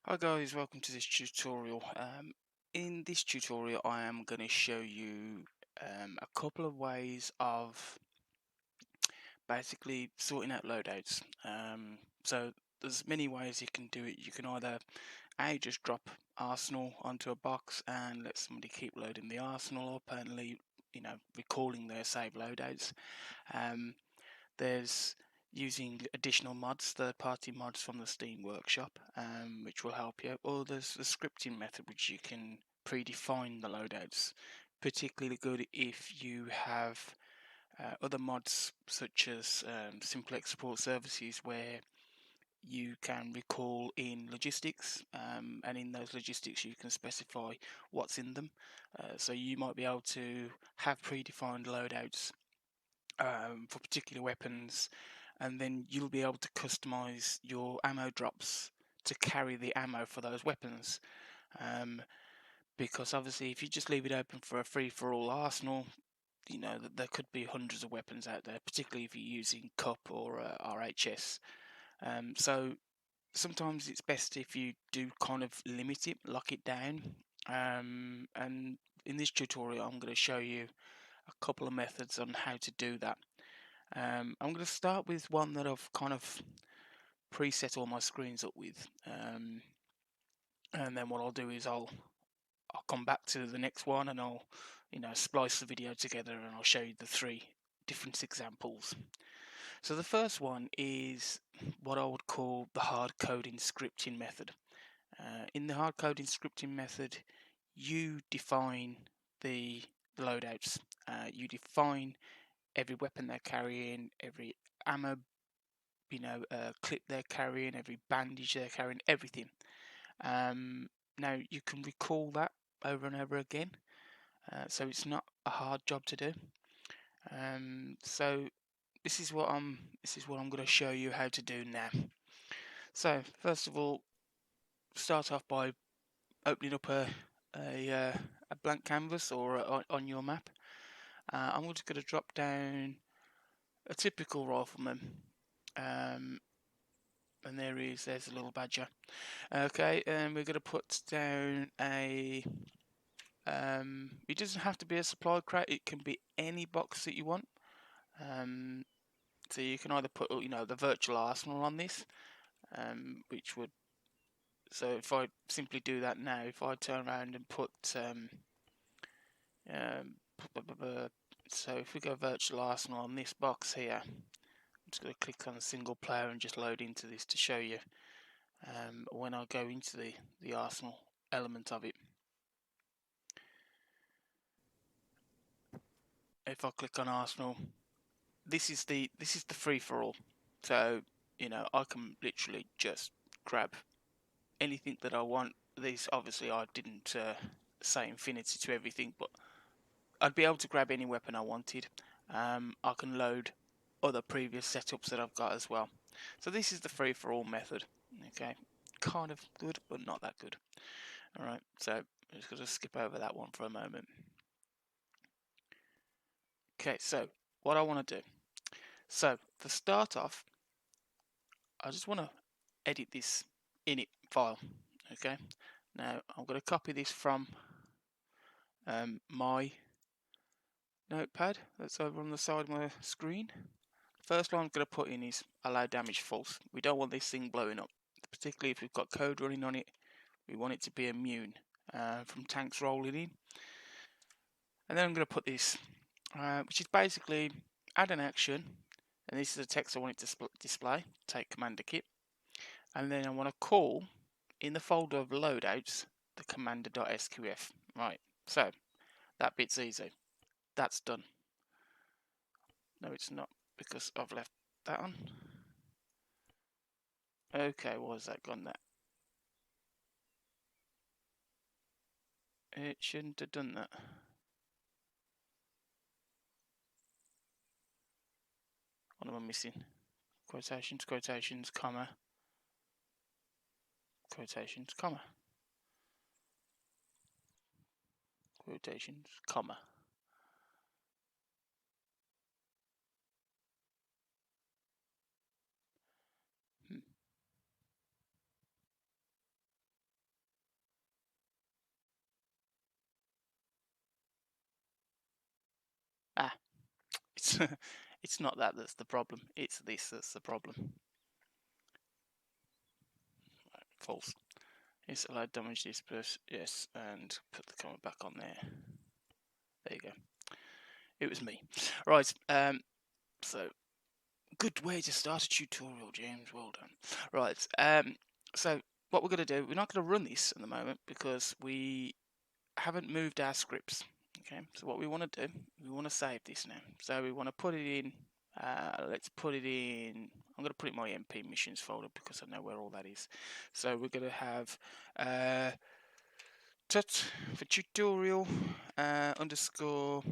Hi guys, welcome to this tutorial. In this tutorial I am going to show you a couple of ways of basically sorting out loadouts. So there's many ways you can do it. You can either just drop Arsenal onto a box and let somebody keep loading the Arsenal up and recalling their saved loadouts. Um, there's using additional mods, third-party mods from the Steam Workshop, which will help you. Or there's the scripting method, which you can predefine the loadouts. Particularly good if you have other mods such as simple export services where you can recall in logistics, and in those logistics you can specify what's in them. So you might be able to have predefined loadouts for particular weapons, and then you'll be able to customize your ammo drops to carry the ammo for those weapons. Um, because obviously, if you just leave it open for a free-for-all arsenal, you know that there could be hundreds of weapons out there, particularly if you're using CUP or RHS. So sometimes it's best if you do kind of limit it, lock it down. And in this tutorial, I'm going to show you a couple of methods on how to do that. I'm going to start with one that I've kind of preset all my screens up with, and then what I'll do is I'll come back to the next one and I'll splice the video together and I'll show you the three different examples. So the first one is what I would call the hard coding scripting method. In the hard coding scripting method, you define the loadouts. You define every weapon they're carrying, every ammo clip they're carrying, every bandage they're carrying, everything. Now you can recall that over and over again, so it's not a hard job to do. So this is what I'm going to show you how to do now. So first of all, start off by opening up a blank canvas or on your map. I'm just going to drop down a typical rifleman. And there's a little badger. Okay, and we're going to put down a it doesn't have to be a supply crate, it can be any box that you want. So you can either put the virtual arsenal on this, which would, so if I simply do that now, if I turn around and put so if we go virtual arsenal on this box here, I'm just going to click on single player and just load into this to show you when I go into the arsenal element of it. If I click on arsenal, this is the free for all. So I can literally just grab anything that I want. These obviously I didn't say infinity to everything, but I'd be able to grab any weapon I wanted. I can load other previous setups that I've got as well. So this is the free for all method. Okay, kind of good, but not that good. All right, so I'm just going to skip over that one for a moment. Okay, so what I want to do. So to start off, I just want to edit this init file. Okay, now I'm going to copy this from my notepad that's over on the side of my screen. First one I'm going to put in is allowDamage false. We don't want this thing blowing up, particularly if we've got code running on it. We want it to be immune from tanks rolling in. And then I'm going to put this, which is basically addAction, and this is the text I want it to display. Take Commander Kit, and then I want to call in the folder of loadouts the commander.sqf. Right, so that bit's easy. That's done. No, it's not, because I've left that on. Okay, why has that gone there? It shouldn't have done that. What am I missing? Quotations, quotations, comma. Quotations, comma. Quotations, comma. it's it's not that that's the problem. It's this that's the problem. Right, false. It's allowDamage this person. Yes, and put the comment back on there. There you go. It was me. Right. So good way to start a tutorial, James. Well done. Right. So what we're going to do, we're not going to run this at the moment because we haven't moved our scripts. Okay. So what we want to do, we want to save this now. So we want to put it in. Let's put it in. I'm going to put it in my MP missions folder because I know where all that is. So we're going to have tut for tutorial underscore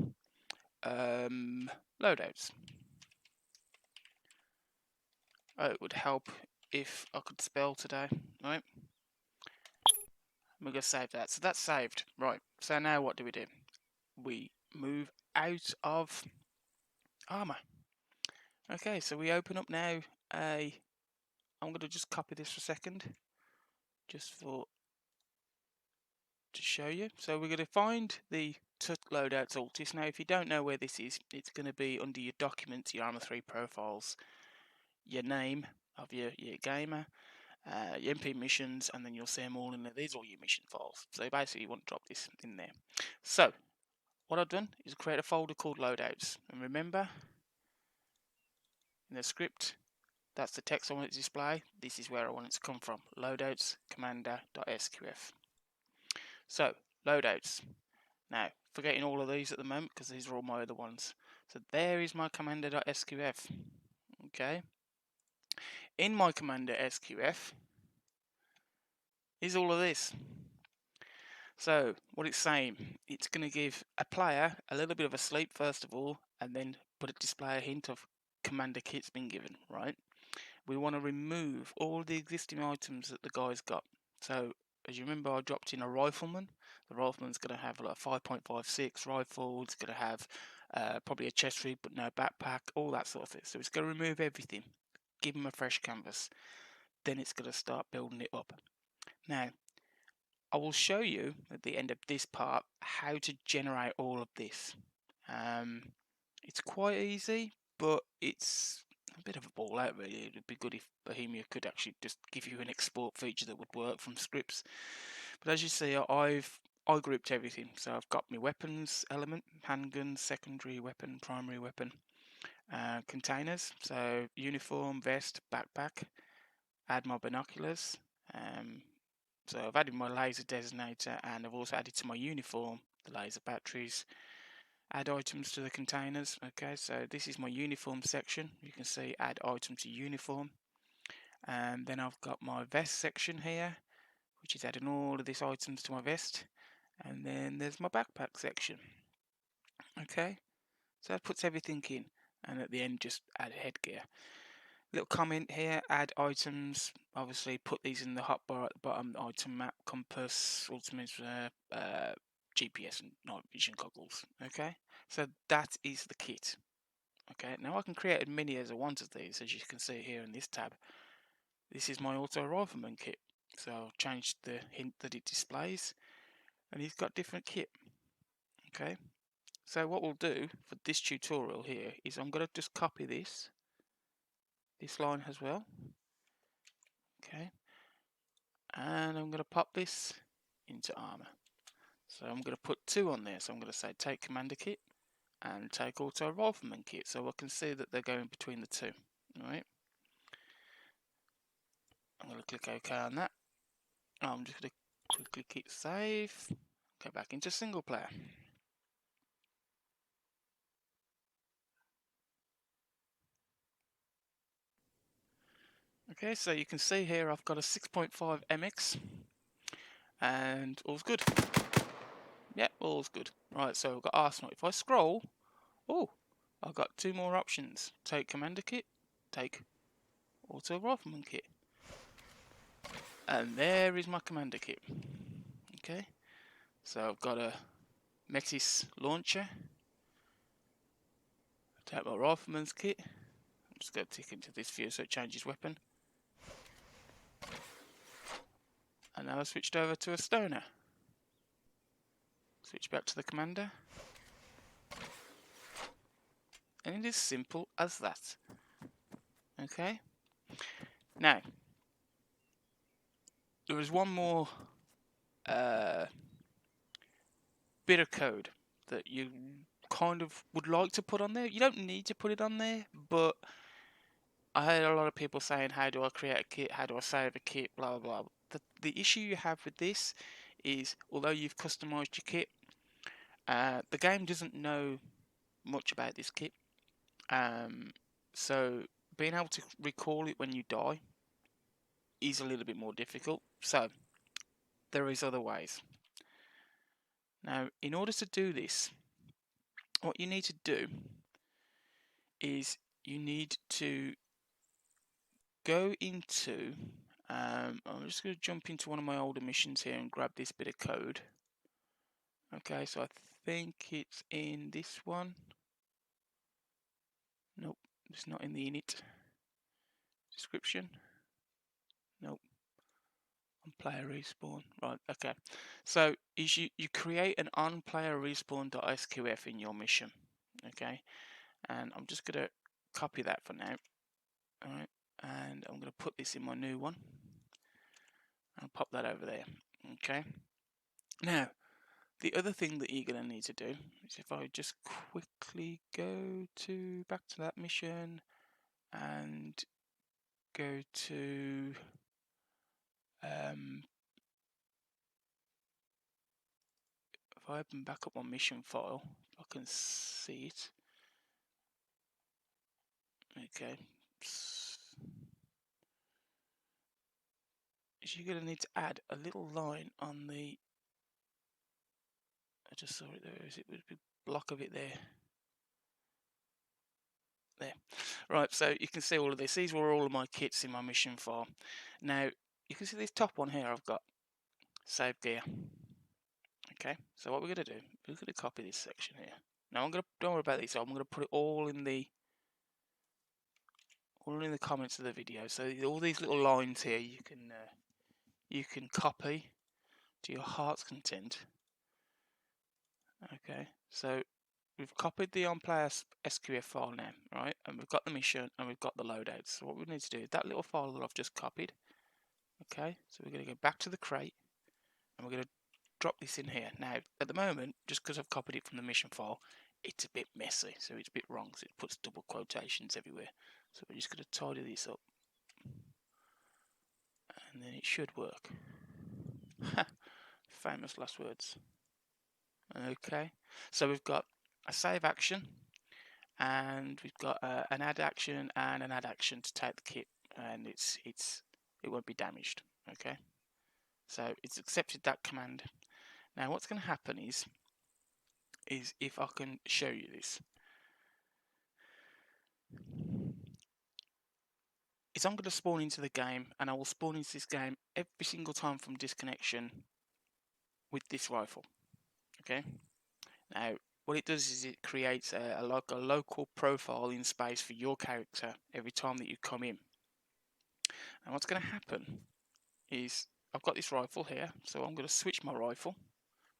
loadouts. It would help if I could spell today, right? We're going to save that. So that's saved. Right. So now what do? We move out of Arma. Okay, so we open up now I'm going to just copy this for a second. Just to show you. So we're going to find the tut loadouts altis. Now if you don't know where this is, it's going to be under your documents, your Arma3 profiles, your name of your gamer, your MP missions, and then you'll see them all in there. These are all your mission files. So basically you want to drop this in there. So what I've done is create a folder called Loadouts. And remember, in the script, that's the text I want it to display. This is where I want it to come from. Loadouts commander.sqf. So Loadouts. Now, forgetting all of these at the moment because these are all my other ones. So there is my commander.sqf. Okay. In my commander.sqf is all of this. So what it's saying, it's going to give a player a little bit of a sleep first of all, and then display a hint of commander kit's been given, right? We want to remove all the existing items that the guy's got. So as you remember, I dropped in a rifleman. The rifleman's going to have like 5.56 rifle. It's going to have probably a chest rig but no backpack, all that sort of thing. So it's going to remove everything, give him a fresh canvas. Then it's going to start building it up. Now, I will show you at the end of this part how to generate all of this. It's quite easy, but it's a bit of a ball out really. It would be good if Bohemia could actually just give you an export feature that would work from scripts. But as you see, I grouped everything. So I've got my weapons element, handgun, secondary weapon, primary weapon, containers. So uniform, vest, backpack. Add my binoculars. So I've added my laser designator, and I've also added to my uniform the laser batteries. Add items to the containers. Okay, so this is my uniform section. You can see add item to uniform. And then I've got my vest section here, which is adding all of these items to my vest. And then there's my backpack section. Okay, so that puts everything in. And at the end, just add headgear. Little comment here, add items. Obviously, put these in the hotbar at the bottom. Item map, compass, altimeter, GPS, and night vision goggles. Okay, so that is the kit. Okay, now I can create as many as I want of these, as you can see here in this tab. This is my AutoRifleman Kit. So I'll change the hint that it displays, and he's got different kit. Okay, so what we'll do for this tutorial here is I'm going to just copy this line as well. Okay, and I'm going to pop this into Arma. So I'm going to put 2 on there. So I'm going to say take commander kit and take AutoRifleman Kit, so I can see that they're going between the 2. Alright, I'm going to click OK on that. I'm just going to quickly click save, go back into single player. Okay, so you can see here I've got a 6.5 MX and all's good. Yeah, all's good. Right, so I've got Arsenal. If I scroll, I've got 2 more options. Take commander kit, take AutoRifleman Kit. And there is my commander kit. Okay, so I've got a Metis launcher. Take my Rifleman's kit. I'm just going to tick into this view so it changes weapon. And now I've switched over to a stoner. Switch back to the commander. And it is simple as that. Okay. Now, there is one more bit of code that you kind of would like to put on there. You don't need to put it on there, but I heard a lot of people saying, how do I create a kit? How do I save a kit? Blah, blah, blah. The issue you have with this is, although you've customized your kit, the game doesn't know much about this kit. So being able to recall it when you die is a little bit more difficult. So there is other ways. Now, in order to do this, what you need to do is you need to go into, I'm just going to jump into one of my older missions here and grab this bit of code. Okay, so I think it's in this one. Nope, it's not in the init description. Nope. On player respawn. Right, okay. So is you create an on player respawn.sqf in your mission. Okay, and I'm just gonna copy that for now. Alright, and I'm gonna put this in my new one. I'll pop that over there. Okay. Now, the other thing that you're gonna need to do is, if I just quickly go to back to that mission and go to if I open back up my mission file, I can see it. Okay. You're going to need to add a little line on the, I just saw it there, is it a big block of it there? There. Right, so you can see all of this. These were all of my kits in my mission file. Now, you can see this top one here I've got save gear. Okay, so what we're going to do, we're going to copy this section here. Now don't worry about this, I'm going to put it all in the comments of the video. So all these little lines here you can copy to your heart's content. Okay, so we've copied the on-player SQF file now, right? And we've got the mission and we've got the loadouts. So what we need to do is that little file that I've just copied. Okay, so we're going to go back to the crate and we're going to drop this in here. Now, at the moment, just because I've copied it from the mission file, it's a bit messy, so it's a bit wrong, so it puts double quotations everywhere. So we're just going to tidy this up. And then it should work. Famous last words. Okay, so we've got a save action, and we've got an addAction and an addAction to take the kit, and it won't be damaged. Okay, so it's accepted that command. Now what's going to happen is if I can show you this, is I'm going to spawn into the game, and I will spawn into this game every single time from disconnection with this rifle. Okay, now what it does is it creates a local profile in space for your character every time that you come in. And what's going to happen is I've got this rifle here, so I'm going to switch my rifle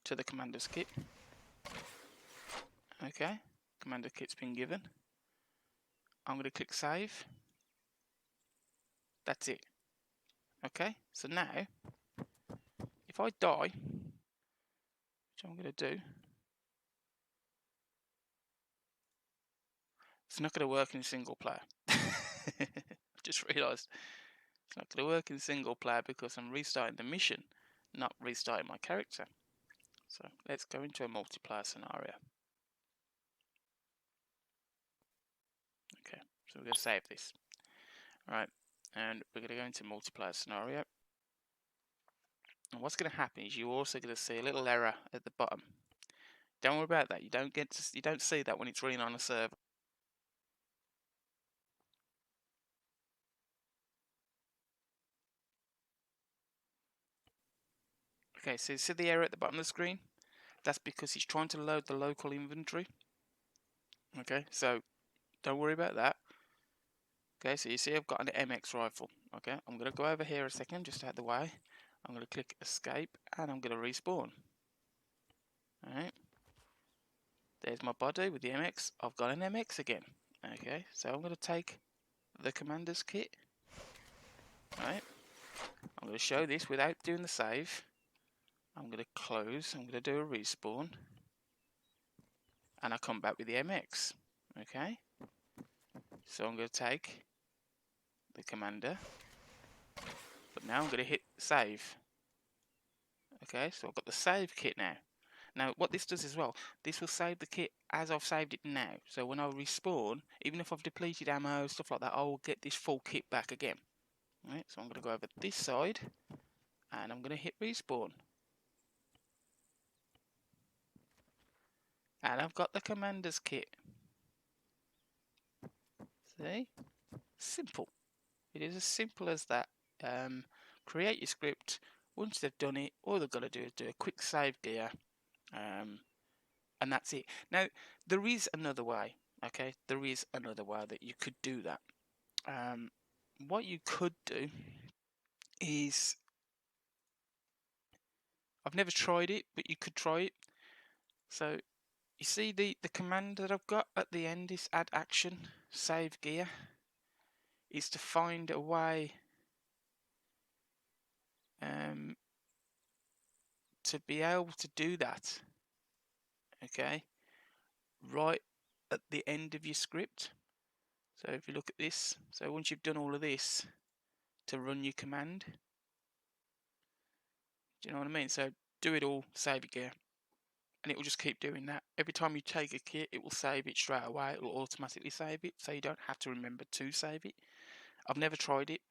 to the commander's kit. Okay, commander kit's been given. I'm going to click save. That's it. Okay, so now if I die, which I'm going to do, it's not going to work in single player. I've just realised it's not going to work in single player because I'm restarting the mission, not restarting my character. So let's go into a multiplayer scenario. Okay, so we're going to save this. Alright, and we're going to go into multiplayer scenario. And what's going to happen is you're also going to see a little error at the bottom. Don't worry about that. You don't see that when it's running on a server. Okay, so you see the error at the bottom of the screen? That's because it's trying to load the local inventory. Okay, so don't worry about that. Okay, so you see I've got an MX rifle. Okay, I'm going to go over here a second, just out of the way. I'm going to click escape and I'm going to respawn. Alright, There's my body with the MX. I've got an MX again. Okay, so I'm going to take the commander's kit. Right, I'm going to show this without doing the save. I'm going to close. I'm going to do a respawn, and I come back with the MX. Okay, so I'm going to take the commander, but now I'm going to hit save. Okay, so I've got the save kit now. Now, what this does as well, this will save the kit as I've saved it now. So when I respawn, even if I've depleted ammo, stuff like that, I will get this full kit back again. Right, so I'm going to go over this side, and I'm going to hit respawn. And I've got the commander's kit. See? Simple. It is as simple as that. Create your script. Once they've done it, all they've got to do is do a quick save gear. And that's it. Now, there is another way. Okay, there is another way that you could do that. What you could do is, I've never tried it, but you could try it. So you see the command that I've got at the end is addAction, save gear, is to find a way to be able to do that. Okay, right at the end of your script. So if you look at this, so once you've done all of this to run your command, do you know what I mean? So do it all, save your gear, and it will just keep doing that. Every time you take a kit, it will save it straight away. It will automatically save it, so you don't have to remember to save it. I've never tried it,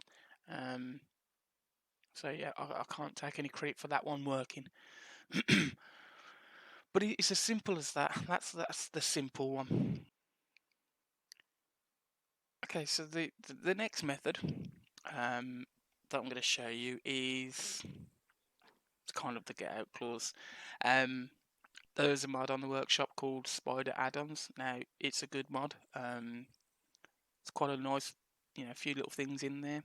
so yeah, I can't take any credit for that one working. But it's as simple as that. That's the simple one. Okay, so the next method that I'm going to show you is kind of the get out clause. There's a mod on the workshop called Spider Add-ons. Now it's a good mod. It's quite a nice, a few little things in there.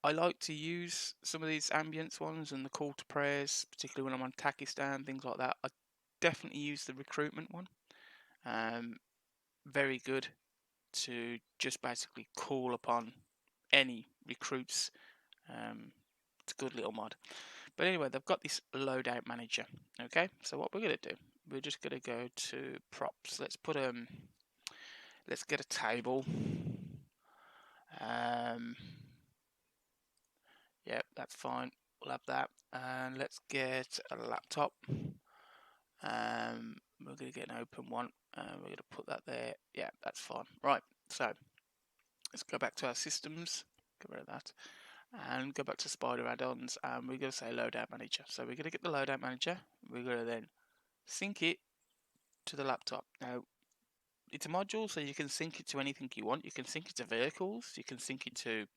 I like to use some of these ambience ones and the call to prayers, particularly when I'm on Takistan, things like that. I definitely use the recruitment one. Very good to just basically call upon any recruits. It's a good little mod. But anyway, they've got this Loadout Manager. Okay, so what we're going to do, we're just going to go to props. Let's put let's get a table. Yep, that's fine. We'll have that. And let's get a laptop. We're going to get an open one. We're going to put that there. Yeah, that's fine. Right, so let's go back to our systems. Get rid of that. And go back to Spider Add-ons. And we're going to say Loadout Manager. So we're going to get the Loadout Manager. We're going to then sync it to the laptop. Now, it's a module, so you can sync it to anything you want. You can sync it to vehicles. You can sync it to,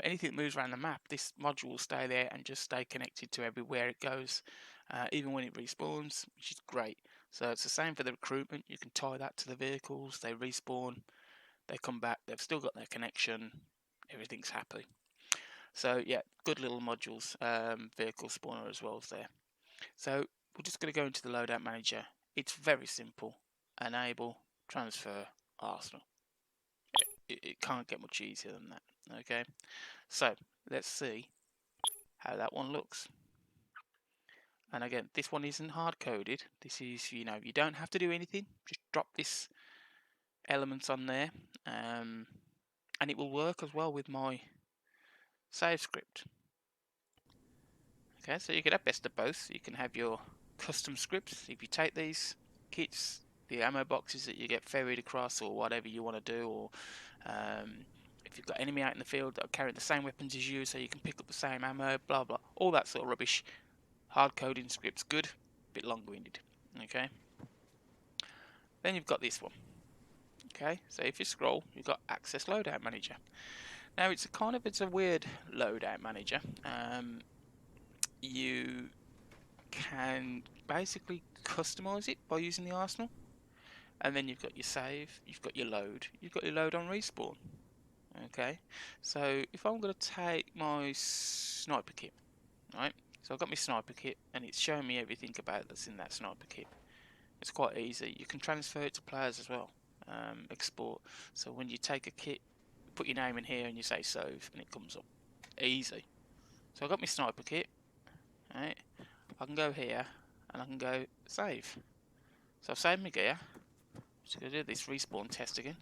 anything that moves around the map. This module will stay there and just stay connected to everywhere it goes, even when it respawns, which is great. So it's the same for the recruitment. You can tie that to the vehicles. They respawn, they come back. They've still got their connection. Everything's happy. So yeah, good little modules. Vehicle spawner as well as there. So we're just going to go into the Loadout Manager. It's very simple. Enable, transfer, Arsenal. It can't get much easier than that. Okay, so let's see how that one looks. And again, this one isn't hard coded. This is, you don't have to do anything. Just drop this elements on there, and it will work as well with my save script. Okay, so you can have best of both. You can have your custom scripts. If you take these kits, the ammo boxes that you get ferried across, or whatever you want to do, or if you've got enemy out in the field that are carrying the same weapons as you, so you can pick up the same ammo, blah blah, all that sort of rubbish. Hard coding scripts, good, a bit long-winded. Okay. Then you've got this one. Okay, so if you scroll, you've got Access Loadout Manager. Now it's a weird loadout manager. You can basically customize it by using the arsenal, and then you've got your save, you've got your load, you've got your load on respawn. Okay, so if I'm going to take my sniper kit, right? So I've got my sniper kit, and it's showing me everything about that's in that sniper kit. it's quite easy. You can transfer it to players as well. Export. So when you take a kit, put your name in here and you say save, and it comes up. Easy. So I got my sniper kit. Right. I can go here and I can go save. So I've saved my gear. Just gonna do this respawn test again.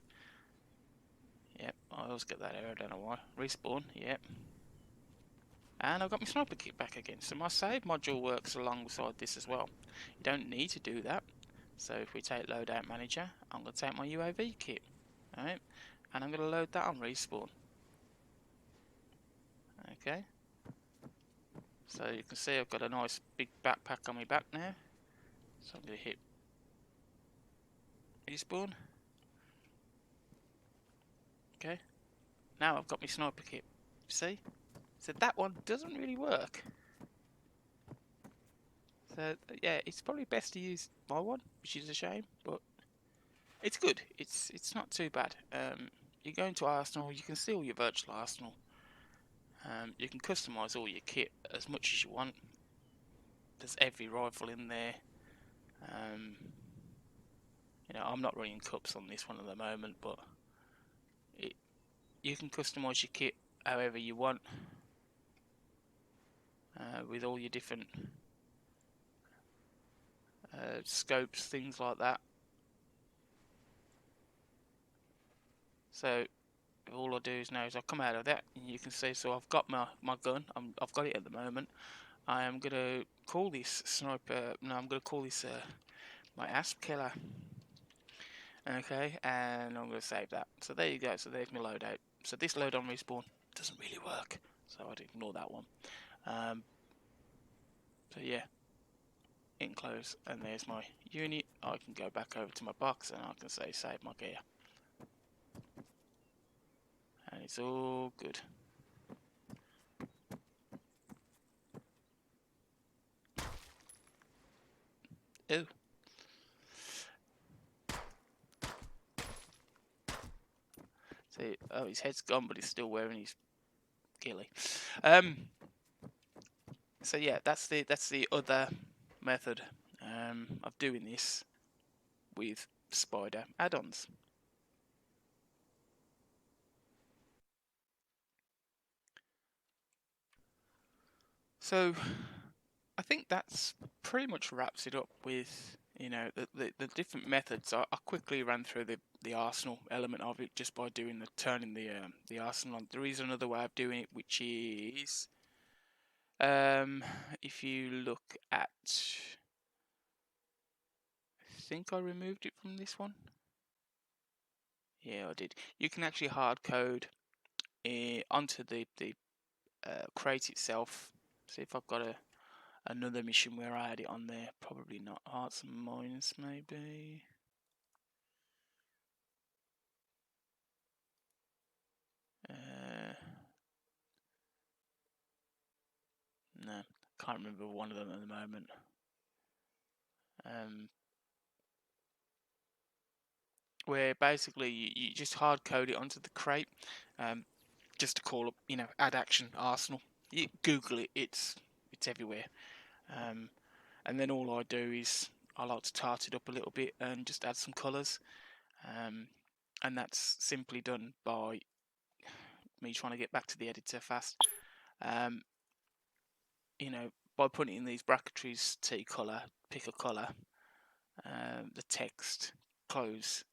Yep, I always get that error, I don't know why. Respawn, yep. And I've got my sniper kit back again. So my save module works alongside this as well. You don't need to do that. So if we take Loadout Manager, I'm going to take my UAV kit. Alright, and I'm going to load that on respawn. Okay. So you can see I've got a nice big backpack on my back now. So I'm going to hit respawn. Okay. Now I've got my sniper kit. See? So that one doesn't really work. So yeah, it's probably best to use my one, which is a shame, but it's good. It's not too bad. You go into Arsenal, you can see all your virtual Arsenal. You can customise all your kit as much as you want. There's every rifle in there. You know, I'm not running cups on this one at the moment, but you can customise your kit however you want, with all your different scopes, things like that. So all I do is now is I come out of that, and you can see. So I've got my gun. I've got it at the moment. I am gonna call this sniper. No, I'm gonna call this my asp killer. Okay, and I'm gonna save that. So there you go. So there's my loadout. So this load on respawn doesn't really work, so I'd ignore that one. So yeah, enclose, and there's my unit. I can go back over to my box, and I can say save my gear, and it's all good. Oh. See, oh, his head's gone, but he's still wearing his ghillie. So yeah, that's the other method of doing this with Spider add-ons. So I think that's pretty much wraps it up with, you know, the different methods. I quickly ran through the arsenal element of it just by doing turning the arsenal on. There is another way of doing it, which is if you look at, I think I removed it from this one. Yeah, I did. You can actually hard code onto the crate itself. See if I've got another mission where I had it on there. Probably not. Hearts and Minds, maybe. No, can't remember one of them at the moment. Where basically you just hard code it onto the crate, just to call up, you know, addAction Arsenal. You Google it, it's everywhere. And then all I do is I like to tart it up a little bit and just add some colours. And that's simply done by me trying to get back to the editor fast. You know, by putting in these bracketries, T colour, pick a colour, the text, close,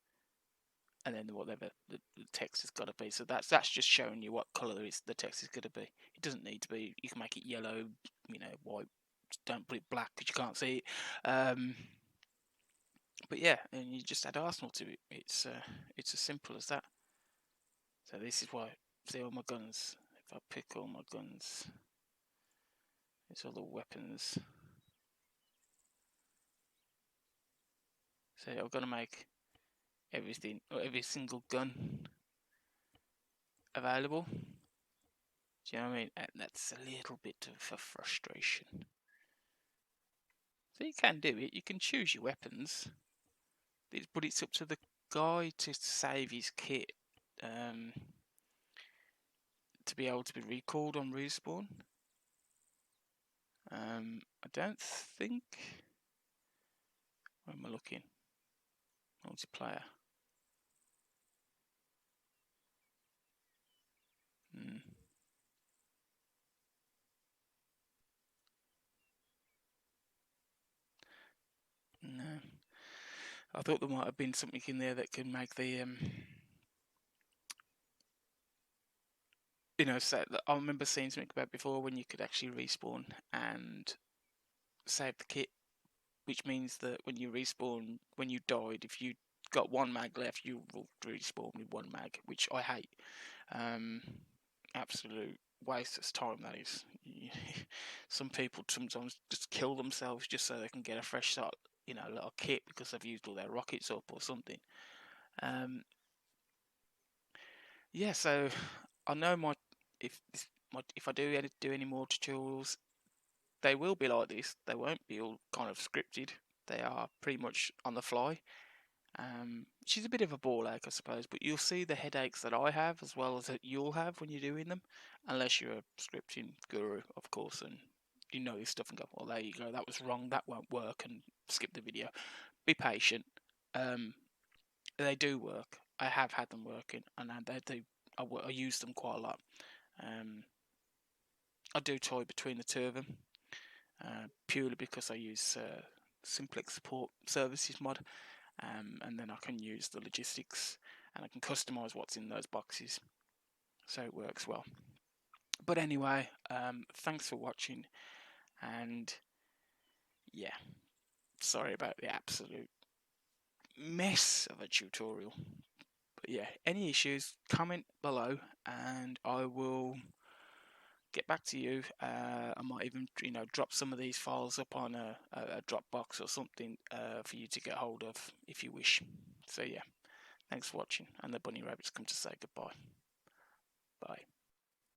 and then whatever the text has got to be. So that's just showing you what colour the text is going to be. It doesn't need to be. You can make it yellow, you know, white. Just don't put it black because you can't see it. But yeah, and you just add Arsenal to it. It's as simple as that. So this is why. See all my guns. If I pick all my guns, it's all the weapons. So I've got to make everything, or every single gun available. Do you know what I mean? And that's a little bit of a frustration. So you can do it. You can choose your weapons, but it's up to the guy to save his kit to be able to be recalled on respawn. I don't think. am I looking? Multiplayer. No. I thought there might have been something in there that could make the so I remember seeing something about before when you could actually respawn and save the kit, which means that when you respawn, when you died, if you got one mag left, you will respawn with one mag, which I hate. Absolute waste of time, that is. Some people sometimes just kill themselves just so they can get a fresh start, little kit because they've used all their rockets up or something. Yeah, so I know if I do any more tutorials, they will be like this. They won't be all kind of scripted. They are pretty much on the fly, which is a bit of a ball ache, I suppose. But you'll see the headaches that I have as well as that you'll have when you're doing them, unless you're a scripting guru, of course, and you know this stuff and go, well, there you go, that was wrong, that won't work, and skip the video. Be patient. They do work. I have had them working, and they do. I use them quite a lot. I do toy between the two of them, purely because I use Simplex Support Services mod, and then I can use the logistics and I can customize what's in those boxes, so it works well. But anyway, thanks for watching, and yeah, sorry about the absolute mess of a tutorial. But yeah, any issues, comment below, and I will get back to you. I might even drop some of these files up on a Dropbox or something for you to get hold of if you wish. So yeah, thanks for watching, and the bunny rabbits come to say goodbye. Bye.